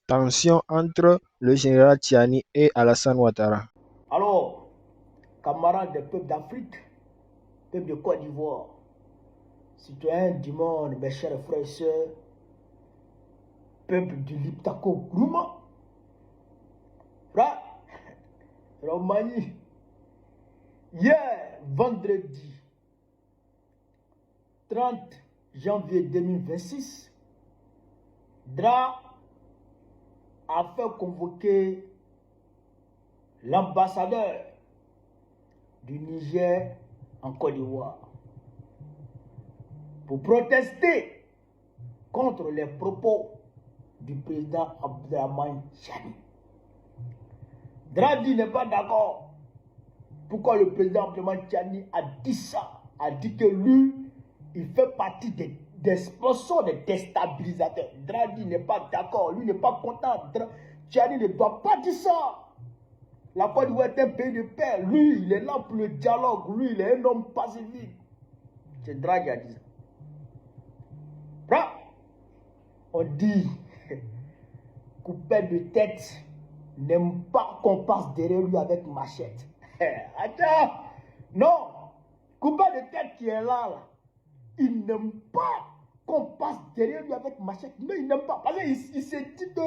Tension entre le général Tiani et Alassane Ouattara. Alors, camarades des peuples d'Afrique, peuple de Côte d'Ivoire, citoyens du monde, mes chers frères et sœurs, peuple du Liptako Grouma, frère, Romani, hier, vendredi 30 janvier 2026, DRA a fait convoquer l'ambassadeur du Niger en Côte d'Ivoire pour protester contre les propos du président Abdrahmane Chani. Dradi n'est pas d'accord. Pourquoi le président Abdrahmane Chani a dit ça? A dit que lui, il fait partie des sponsors, des déstabilisateurs. Dradi n'est pas d'accord. Lui n'est pas content. Chani ne doit pas dire ça. La Côte d'Ivoire est un pays de paix. Lui, il est là pour le dialogue. Lui, il est un homme pacifique. C'est Draghi qui a dit ça. On dit, coupé de tête n'aime pas qu'on passe derrière lui avec machette. Attends, non, coupé de tête qui est là, il n'aime pas qu'on passe derrière lui avec machette. Mais il n'aime pas. Parce qu'il s'est dit que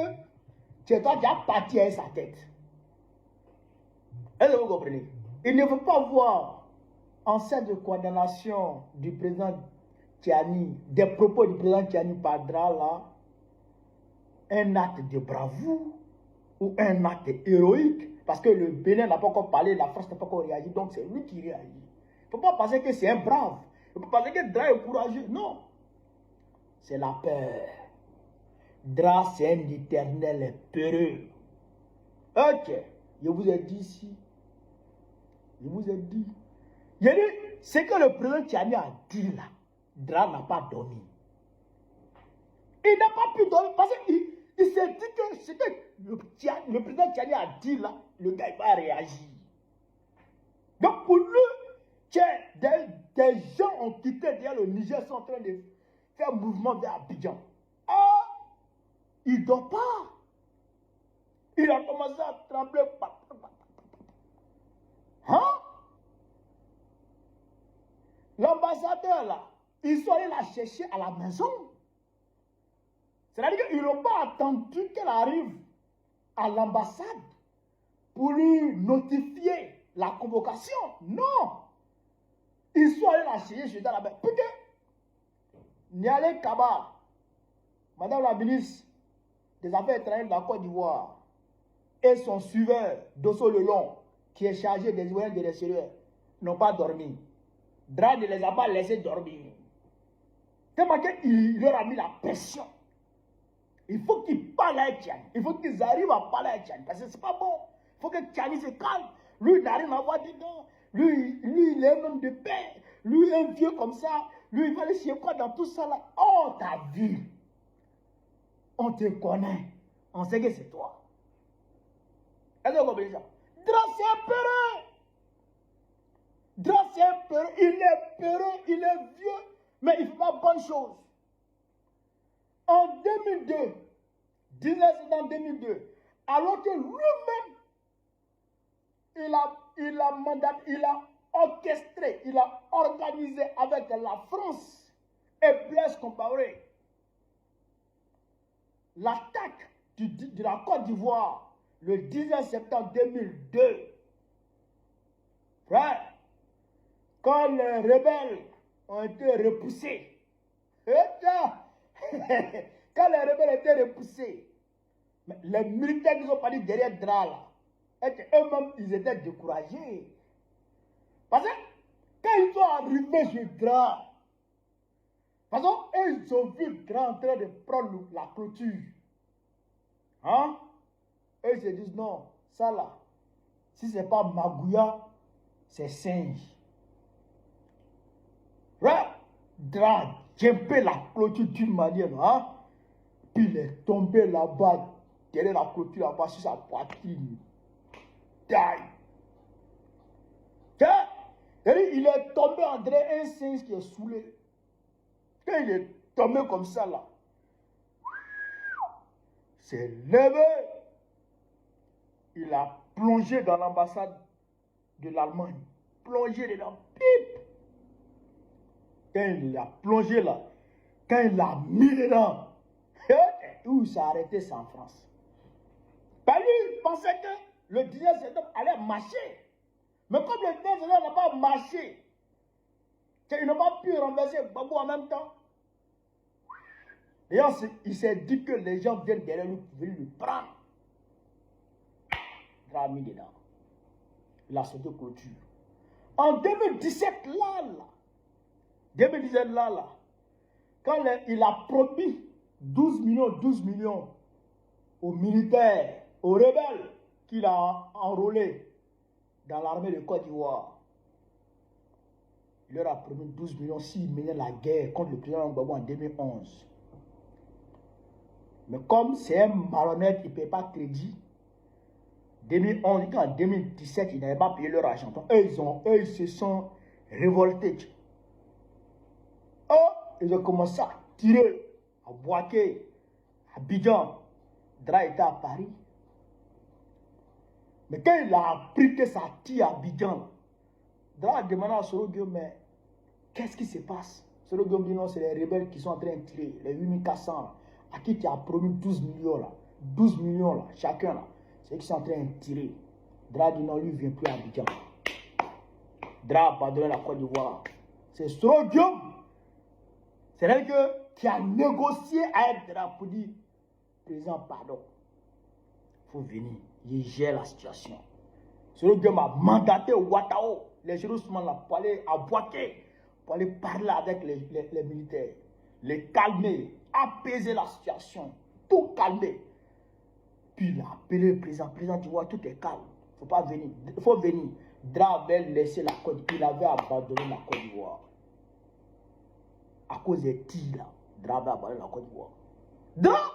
c'est toi qui as parti à sa tête. Est-ce que vous comprenez? Il ne veut pas voir en scène de condamnation du président Tiani, des propos du président Tiani Padra là, un acte de bravoure ou un acte héroïque, parce que le Bénin n'a pas encore parlé, la France n'a pas encore réagi, donc c'est lui qui réagit. Il ne faut pas penser que c'est un brave, il ne faut pas penser que Dra est courageux, non. C'est la peur. Dra, c'est un éternel peureux. Ok, je vous ai dit ici, je vous ai dit, ce que le président Tiani a dit là, Dra n'a pas dormi. Il n'a pas pu dormir parce qu'il s'est dit que ce que le président Tiani a dit là, le gars il va réagir. Donc pour lui, des gens ont quitté derrière le Niger, sont en train de faire mouvement vers Abidjan. Ah, il ne dort pas. Il a commencé à trembler. Hein? L'ambassadeur là, ils sont allés la chercher à la maison. C'est-à-dire qu'ils n'ont pas attendu qu'elle arrive à l'ambassade pour lui notifier la convocation. Non. Ils sont allés la chercher chez la maison. Putain. Niale Kaba, Madame la ministre des Affaires étrangères de la Côte d'Ivoire, et son suiveur, Dosso Lelon, qui est chargé des Ivoiriens de l'extérieur, n'ont pas dormi. Dra ne les a pas laissés dormir. Tellement qu'il leur a mis la pression. Il faut qu'ils parlent avec Tiani. Il faut qu'ils arrivent à parler avec Tiani. Parce que c'est pas bon. Il faut que Tiani se calme. Lui, il n'arrive à voir dedans. Lui, il est un homme de paix. Lui, un vieux comme ça. Lui, il va aller chez quoi dans tout ça là. Oh, ta vie. On te connaît. On sait que c'est toi. Est-ce que vous comprenez ça? Dra, c'est un peureux. Dra, c'est un peureux. Il est peureux. Il est vieux. Mais il ne fait pas bonne chose. En 2002, 19 septembre 2002, alors que lui-même, il a orchestré, il a organisé avec la France et Blaise Compaoré l'attaque de la Côte d'Ivoire le 19 septembre 2002. Frère, quand les rebelles ont été repoussés, quand les rebelles étaient repoussés, les militaires qui sont partis derrière Dra là, eux-mêmes, ils étaient découragés. Parce que quand ils sont arrivés sur Dra, parce qu'eux, ils ont vu Dra en train de prendre la clôture. Hein? Eux, ils se disent non, ça là, si ce n'est pas Magouya, c'est singe. Dra djempé la clôture d'une manière, hein? Puis il est tombé là-bas, derrière la clôture là-bas, sur sa poitrine. Il est tombé, André, un singe qui est saoulé. Quand il est tombé comme ça là, s'est levé. Il a plongé dans l'ambassade de l'Allemagne. Plongé dedans. Pip. Quand il a plongé là, quand il l'a mis dedans, où il s'est arrêté, c'est en France. Ben lui, il pensait que le 19 septembre allait marcher. Mais comme le 19 septembre n'a pas marché, ils n'ont pas pu renverser Gbagbo en même temps. D'ailleurs, il s'est dit que les gens viennent derrière lui pour venir lui prendre. Il a mis dedans. Il a sauté clôture. En 2017, là, 2017, quand il a promis 12 millions aux militaires, aux rebelles qu'il a enrôlés dans l'armée de Côte d'Ivoire. Il leur a promis 12 millions s'ils menaient la guerre contre le président Gbagbo en 2011. Mais comme c'est un malhonnête, il ne paye pas crédit. 2011, en 2017, ils n'avaient pas payé leur argent. Donc, eux, ils se sont révoltés. Ils ont commencé à tirer, à boiter, à Abidjan. Dra était à Paris. Mais quand il a appris que ça tire à Abidjan, Dra a demandé à Soro Guillaume, mais qu'est-ce qui se passe? Soro Guillaume dit non, c'est les rebelles qui sont en train de tirer, les 8400 à qui tu as promis 12 millions là, 12 millions là, chacun là, c'est qui sont en train de tirer. Dra dit non, lui ne vient plus à Abidjan. Dra a abandonné la Côte d'Ivoire. C'est Soro Guillaume, c'est elle qui a négocié avec Dra pour dire, président, pardon, il faut venir, il gère la situation. Soro Guillaume a mandaté au Ouattao, les juristes là, pour aller à Boaké, pour aller parler avec les militaires, les calmer, apaiser la situation, tout calmer. Puis il a appelé le président. Président, tu vois, tout est calme. Il ne faut pas venir. Il faut venir. Dra avait laissé la Côte d'Ivoire. Il avait abandonné la Côte d'Ivoire. À cause des tirs là. Dra avait abandonné la Côte d'Ivoire. Dra,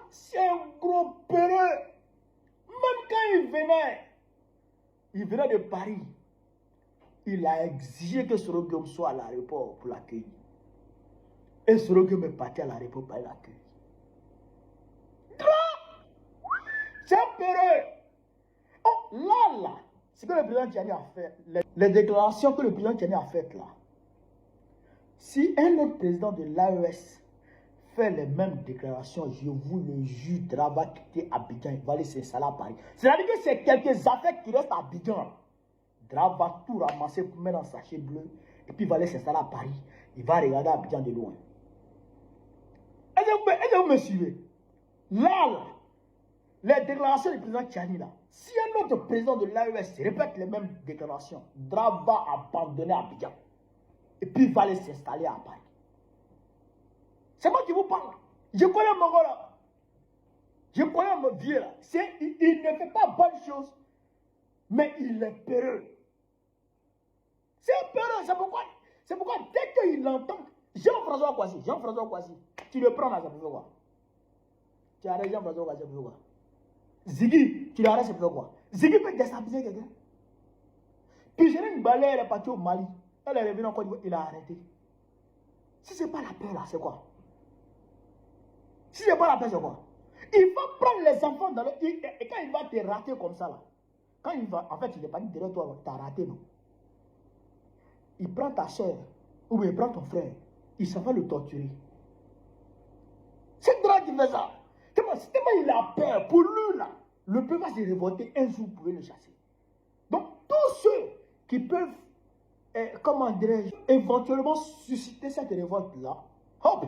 c'est un gros peureux. Même quand il venait de Paris, il a exigé que Soro Guillaume soit à l'aéroport pour l'accueillir. Et Soro Guillaume est parti à l'aéroport pour l'accueillir. C'est un peureux. Oh, là, ce que le président Tiani a fait, les déclarations que le président Tiani a faites là, si un autre président de l'AES fait les mêmes déclarations, je vous le jure, Dra va quitter Abidjan, il va aller s'installer à Paris. C'est-à-dire que c'est quelques affaires qui restent à Abidjan. Dra va tout ramasser pour mettre dans un sachet bleu, et puis il va aller s'installer à Paris. Il va regarder Abidjan de loin. Est-ce que vous me suivez? Là, les déclarations du président Tiani là, si un autre président de l'AES répète les mêmes déclarations, Dra va abandonner Abidjan. Et puis il va aller s'installer à Paris. C'est moi qui vous parle. Je connais mon gars là. Je connais mon vieux là. Il ne fait pas bonne chose, mais il est peureux. C'est un peureux, c'est pourquoi dès qu'il entend Jean-François Kouassi, tu le prends là, ça peut faire quoi? Tu arrêtes Jean-François Kouassi, ça peut faire quoi? Ziggy, tu l'arrêtes, ça peut faire quoi? Ziggy peut déstabiliser quelqu'un. Puis Jérémy Balé, elle est partie au Mali. Elle est revenue en Côte d'Ivoire, il a arrêté. Si ce n'est pas la peur là, c'est quoi? Si ce n'est pas la peur, c'est quoi? Il faut prendre les enfants dans le... Et quand il va te rater comme ça là, quand il va... En fait, il n'est pas dit derrière toi, tu as raté, non? Il prend ta soeur, ou bien il prend ton frère, il s'en va le torturer. C'est Dra qui fait ça. Tellement il a peur, pour lui là, le peuple va se révolter, un jour vous pouvez le chasser. Donc, tous ceux qui peuvent, comment dirais-je, éventuellement susciter cette révolte là, hop,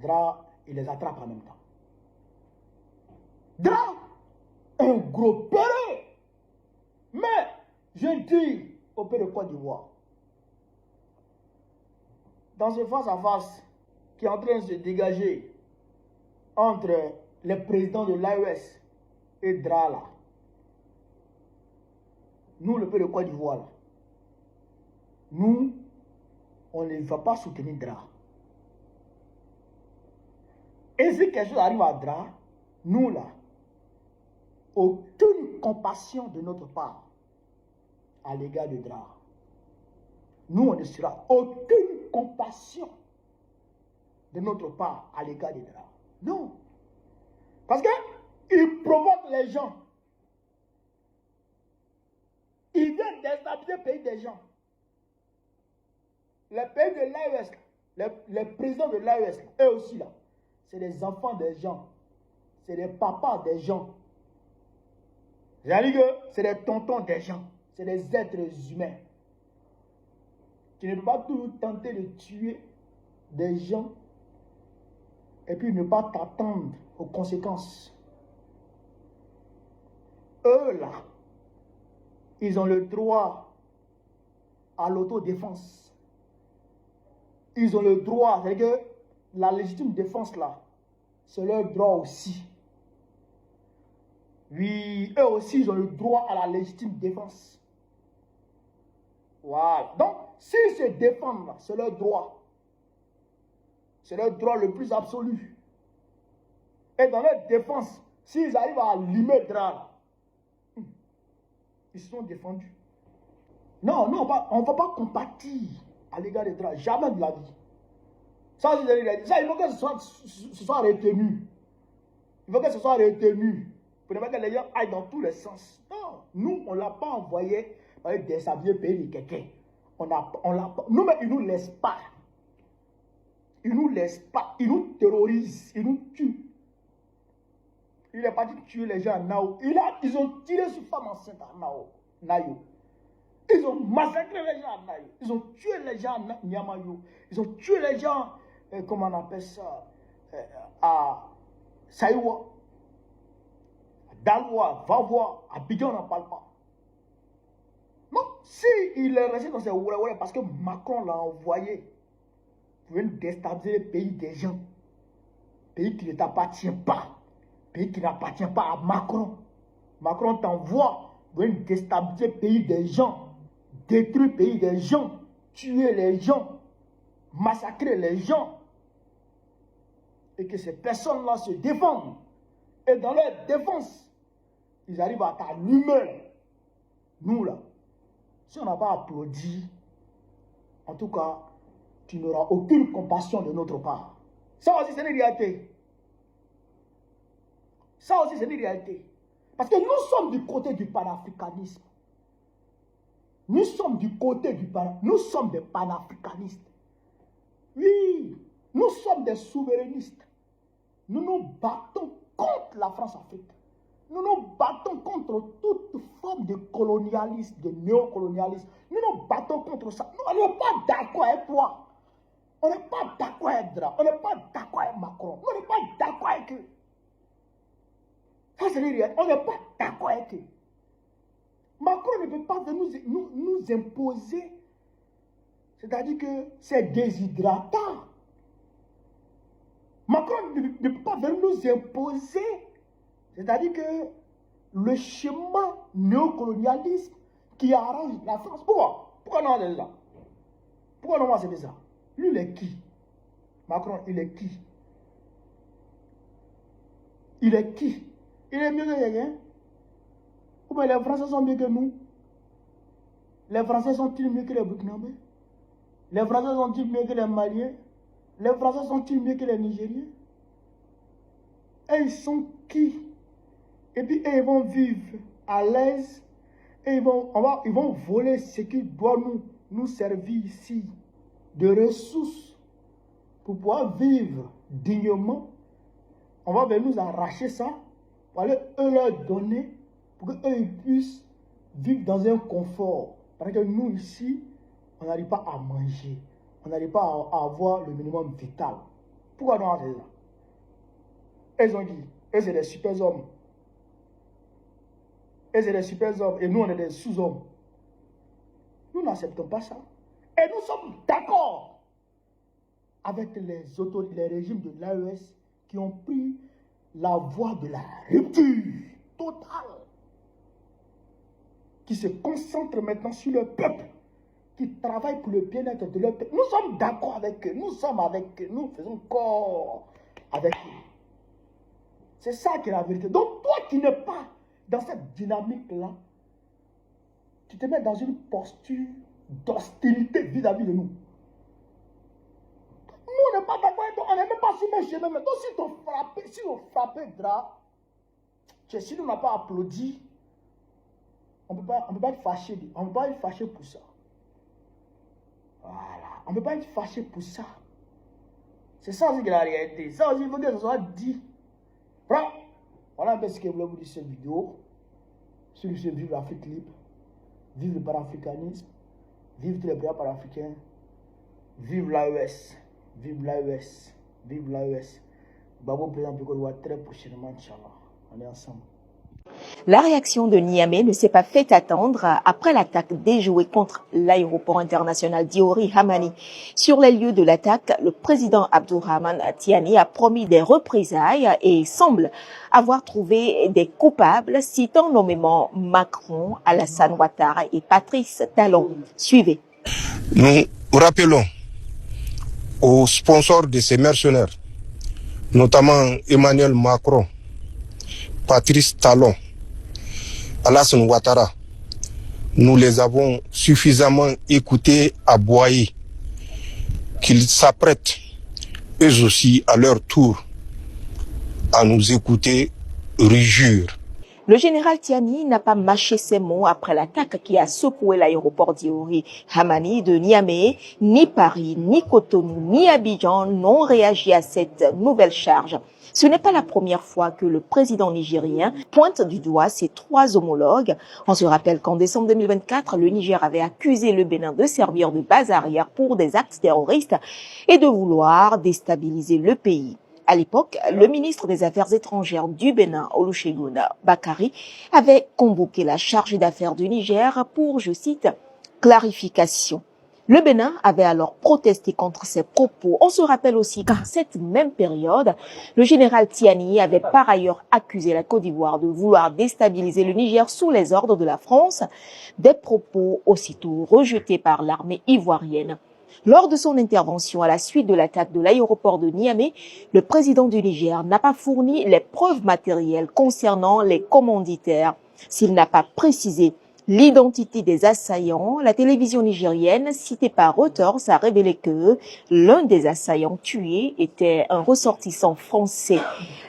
Dra, il les attrape en même temps. Dra, un gros peureux. Mais, je dis au pays de Côte d'Ivoire, dans ce face-à-face qui est en train de se dégager entre les présidents de l'AES et Dra là, nous, le pays de Côte d'Ivoire là, nous, on ne va pas soutenir Dra. Et si quelque chose arrive à Dra, nous là, aucune compassion de notre part à l'égard de Dra. Nous, on ne sera aucune compassion de notre part à l'égard de Dra. Non. Parce qu'ils provoquent les gens. Ils viennent déstabiliser le pays des gens. Les pays de l'AES, les présidents de l'AES, eux aussi là, c'est des enfants des gens. C'est des papas des gens. J'ai dit que c'est des tontons des gens. C'est des êtres humains. Tu ne peux pas toujours tenter de tuer des gens et puis ne pas t'attendre aux conséquences. Eux là, ils ont le droit à l'autodéfense. Ils ont le droit, c'est-à-dire que la légitime défense là, c'est leur droit aussi. Oui, eux aussi, ils ont le droit à la légitime défense. Voilà. Donc, s'ils se défendent là, c'est leur droit. C'est leur droit le plus absolu. Et dans leur défense, s'ils arrivent à limer le drap, ils se sont défendus. Non, non, on ne va pas compatir à l'égard des draps. Jamais de la vie. Ça, il faut que ce soit retenu. Il faut que ce soit retenu. Pour ne pas que les gens aillent dans tous les sens. Non, nous, on ne l'a pas envoyé pour déshabiller le pays de quelqu'un. On l'a pas. Nous, mais ils ne nous laissent pas. Ils ne nous laissent pas. Ils nous terrorisent. Ils nous tuent. Il est parti tuer les gens à Nao. Ils ont tiré sur femme enceinte à Nayo. Ils ont massacré les gens à Nayo. Ils ont tué les gens à Nyamayo. Ils ont tué les gens, comment on appelle ça, à Saïwa, à Dalwa, Vavois, à Bidjan, on n'en parle pas. Non, si il est resté dans ces oué parce que Macron l'a envoyé pour venir déstabiliser le pays des gens, pays qui ne t'appartient pas. Pays qui n'appartient pas à Macron. Macron t'envoie pour déstabiliser le pays des gens, détruire le pays des gens, tuer les gens, massacrer les gens. Et que ces personnes-là se défendent. Et dans leur défense, ils arrivent à t'allumer. Nous là, si on n'a pas applaudi, en tout cas, tu n'auras aucune compassion de notre part. Ça aussi, c'est une réalité. Ça aussi, c'est une réalité. Parce que nous sommes du côté du panafricanisme. Nous sommes du côté du panafricanisme. Nous sommes des panafricanistes. Oui, nous sommes des souverainistes. Nous nous battons contre la France-Afrique. Nous nous battons contre toute forme de colonialisme, de néocolonialisme. Nous nous battons contre ça. Nous, on n'est pas d'accord avec toi. On n'est pas d'accord avec Dra. On n'est pas d'accord avec Macron. On n'est pas d'accord avec eux. Ça, c'est réel. On n'est pas d'accord avec eux. Macron ne peut pas nous imposer. C'est-à-dire que c'est déshydratant. Macron ne peut pas venir nous imposer. C'est-à-dire que le schéma néocolonialisme qui arrange la France. Pourquoi non, elle est là? Pourquoi non, c'est ça? Lui, il est qui? Macron, il est qui? Il est qui? Il est mieux que quelqu'un? Ou bien les Français sont mieux que nous? Les Français sont-ils mieux que les Burkinabés? Les Français sont-ils mieux que les Maliens? Les Français sont-ils mieux que les Nigériens? Et ils sont qui? Et puis ils vont vivre à l'aise. Et ils vont voler ce qui doit nous servir ici de ressources pour pouvoir vivre dignement. On va venir nous arracher ça pour aller eux leur donner pour qu'eux puissent vivre dans un confort. Parce que nous ici, on n'arrive pas à manger. On n'arrive pas à avoir le minimum vital. Pourquoi nous avons ça? Ils ont dit, eux c'est des super hommes. Eux c'est des super hommes et nous on est des sous-hommes. Nous n'acceptons pas ça. Et nous sommes d'accord avec les régimes de l'AES qui ont pris la voie de la rupture totale. Qui se concentrent maintenant sur le peuple. Qui travaillent pour le bien-être de leur peuple. Nous sommes d'accord avec eux. Nous sommes avec eux. Nous faisons corps avec eux. C'est ça qui est la vérité. Donc toi qui n'es pas dans cette dynamique-là, tu te mets dans une posture d'hostilité vis-à-vis de nous. Nous, on n'est pas d'accord avec toi. On n'est même pas assumer chez même. Donc si on frappait Dra, si on n'a pas applaudi, on ne peut pas être fâché. On ne peut pas être fâché pour ça. Voilà. On ne peut pas être fâché pour ça. C'est ça aussi que la réalité. Ça aussi, il faut que ça soit dit. Voilà un peu ce que je voulais vous dire sur cette vidéo. Sur le Vive l'Afrique libre. Vive le panafricanisme. Vive tous les pays panafricains. Vive l'AES. Vive l'AES. Vive l'AES. Babo président de Côte d'Ivoire très prochainement, Inch'Allah. On est ensemble. La réaction de Niamey ne s'est pas fait attendre après l'attaque déjouée contre l'aéroport international Diori Hamani. Sur les lieux de l'attaque, le président Abdourahmane Tiani a promis des représailles et semble avoir trouvé des coupables, citant nommément Macron, Alassane Ouattara et Patrice Talon. Suivez. Nous rappelons aux sponsors de ces mercenaires, notamment Emmanuel Macron, Patrice Talon, Alassane Ouattara, nous les avons suffisamment écoutés, aboyés, qu'ils s'apprêtent, eux aussi, à leur tour, à nous écouter rugir. Le général Tiani n'a pas mâché ses mots après l'attaque qui a secoué l'aéroport Diori Hamani de Niamey. Ni Paris, ni Cotonou, ni Abidjan n'ont réagi à cette nouvelle charge. Ce n'est pas la première fois que le président nigérien pointe du doigt ses trois homologues. On se rappelle qu'en décembre 2024, le Niger avait accusé le Bénin de servir de base arrière pour des actes terroristes et de vouloir déstabiliser le pays. À l'époque, le ministre des Affaires étrangères du Bénin, Olusegun Bakari, avait convoqué la chargée d'affaires du Niger pour, je cite, clarification. Le Bénin avait alors protesté contre ces propos. On se rappelle aussi qu'à cette même période, le général Tiani avait par ailleurs accusé la Côte d'Ivoire de vouloir déstabiliser le Niger sous les ordres de la France, des propos aussitôt rejetés par l'armée ivoirienne. Lors de son intervention à la suite de l'attaque de l'aéroport de Niamey, le président du Niger n'a pas fourni les preuves matérielles concernant les commanditaires. S'il n'a pas précisé l'identité des assaillants, la télévision nigérienne, citée par Reuters, a révélé que l'un des assaillants tués était un ressortissant français.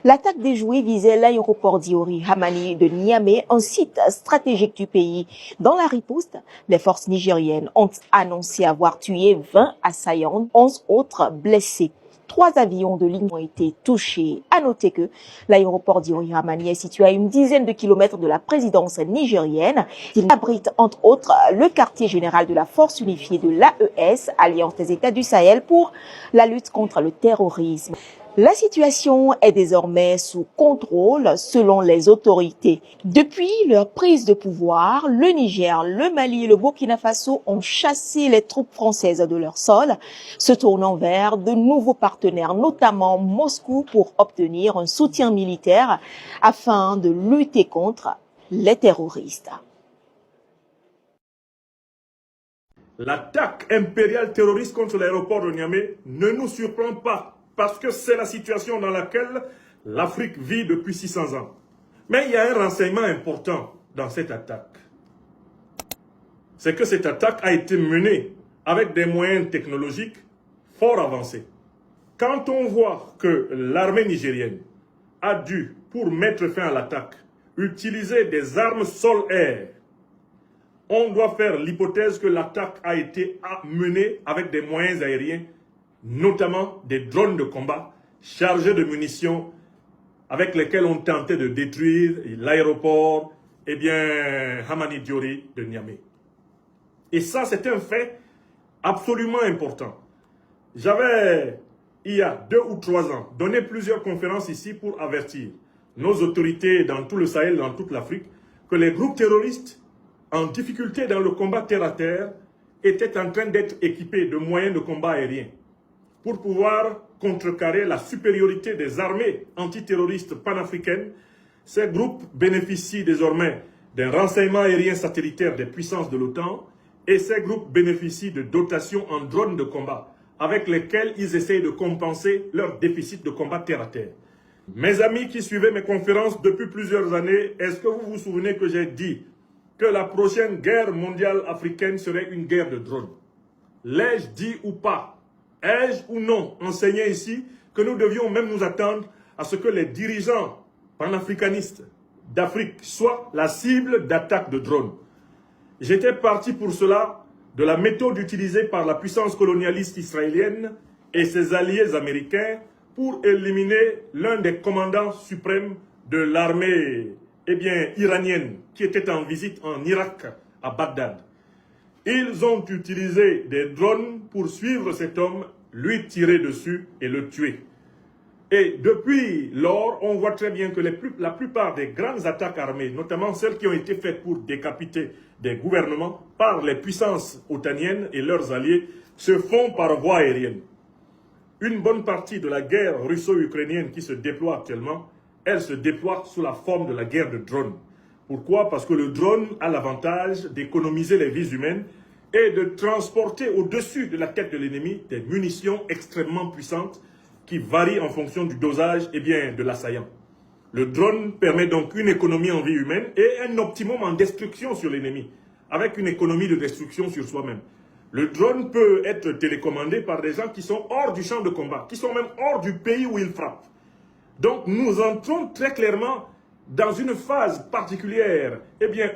L'attaque déjouée visait l'aéroport Diori Hamani de Niamey, un site stratégique du pays. Dans la riposte, les forces nigériennes ont annoncé avoir tué 20 assaillants, 11 autres blessés. 3 avions de ligne ont été touchés. À noter que l'aéroport Diori Hamani est situé à une dizaine de kilomètres de la présidence nigérienne. Il abrite entre autres le quartier général de la force unifiée de l'AES, Alliance des États du Sahel pour la lutte contre le terrorisme. La situation est désormais sous contrôle selon les autorités. Depuis leur prise de pouvoir, le Niger, le Mali et le Burkina Faso ont chassé les troupes françaises de leur sol, se tournant vers de nouveaux partenaires, notamment Moscou, pour obtenir un soutien militaire afin de lutter contre les terroristes. L'attaque impériale terroriste contre l'aéroport de Niamey ne nous surprend pas, parce que c'est la situation dans laquelle l'Afrique vit depuis 600 ans. Mais il y a un renseignement important dans cette attaque. C'est que cette attaque a été menée avec des moyens technologiques fort avancés. Quand on voit que l'armée nigérienne a dû, pour mettre fin à l'attaque, utiliser des armes sol-air, on doit faire l'hypothèse que l'attaque a été menée avec des moyens aériens, notamment des drones de combat chargés de munitions avec lesquels on tentait de détruire l'aéroport Hamani Diori de Niamey. Et ça, c'est un fait absolument important. J'avais, il y a 2 ou 3 ans, donné plusieurs conférences ici pour avertir nos autorités dans tout le Sahel, dans toute l'Afrique, que les groupes terroristes en difficulté dans le combat terre-à-terre étaient en train d'être équipés de moyens de combat aériens pour pouvoir contrecarrer la supériorité des armées antiterroristes panafricaines. Ces groupes bénéficient désormais d'un renseignement aérien satellitaire des puissances de l'OTAN et ces groupes bénéficient de dotations en drones de combat avec lesquels ils essayent de compenser leur déficit de combat terre-à-terre. Mes amis qui suivaient mes conférences depuis plusieurs années, est-ce que vous vous souvenez que j'ai dit que la prochaine guerre mondiale africaine serait une guerre de drones? L'ai-je dit ou pas? Ai-je ou non enseigné ici que nous devions même nous attendre à ce que les dirigeants panafricanistes d'Afrique soient la cible d'attaques de drones. J'étais parti pour cela de la méthode utilisée par la puissance colonialiste israélienne et ses alliés américains pour éliminer l'un des commandants suprêmes de l'armée iranienne qui était en visite en Irak, à Bagdad. Ils ont utilisé des drones pour suivre cet homme, lui tirer dessus et le tuer. Et depuis lors, on voit très bien que la plupart des grandes attaques armées, notamment celles qui ont été faites pour décapiter des gouvernements par les puissances otaniennes et leurs alliés, se font par voie aérienne. Une bonne partie de la guerre russo-ukrainienne qui se déploie actuellement, elle se déploie sous la forme de la guerre de drones. Pourquoi? Parce que le drone a l'avantage d'économiser les vies humaines et de transporter au-dessus de la tête de l'ennemi des munitions extrêmement puissantes qui varient en fonction du dosage de l'assaillant. Le drone permet donc une économie en vie humaine et un optimum en destruction sur l'ennemi, avec une économie de destruction sur soi-même. Le drone peut être télécommandé par des gens qui sont hors du champ de combat, qui sont même hors du pays où il frappe. Donc nous entrons très clairement dans une phase particulière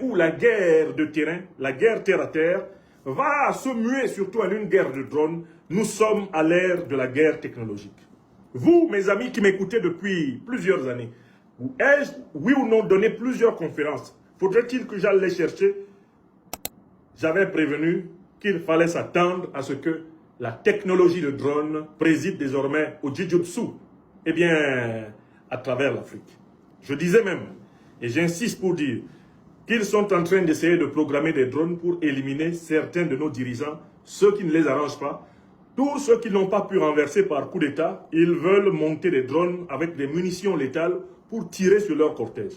où la guerre de terrain, la guerre terre-à-terre, va se muer surtout en une guerre de drones. Nous sommes à l'ère de la guerre technologique. Vous, mes amis qui m'écoutez depuis plusieurs années, ai-je, oui ou non, donné plusieurs conférences? Faudrait-il que j'aille les chercher? J'avais prévenu qu'il fallait s'attendre à ce que la technologie de drone préside désormais au Jujutsu, à travers l'Afrique. Je disais même, et j'insiste pour dire, qu'ils sont en train d'essayer de programmer des drones pour éliminer certains de nos dirigeants, ceux qui ne les arrangent pas. Tous ceux qui n'ont pas pu renverser par coup d'État, ils veulent monter des drones avec des munitions létales pour tirer sur leur cortège.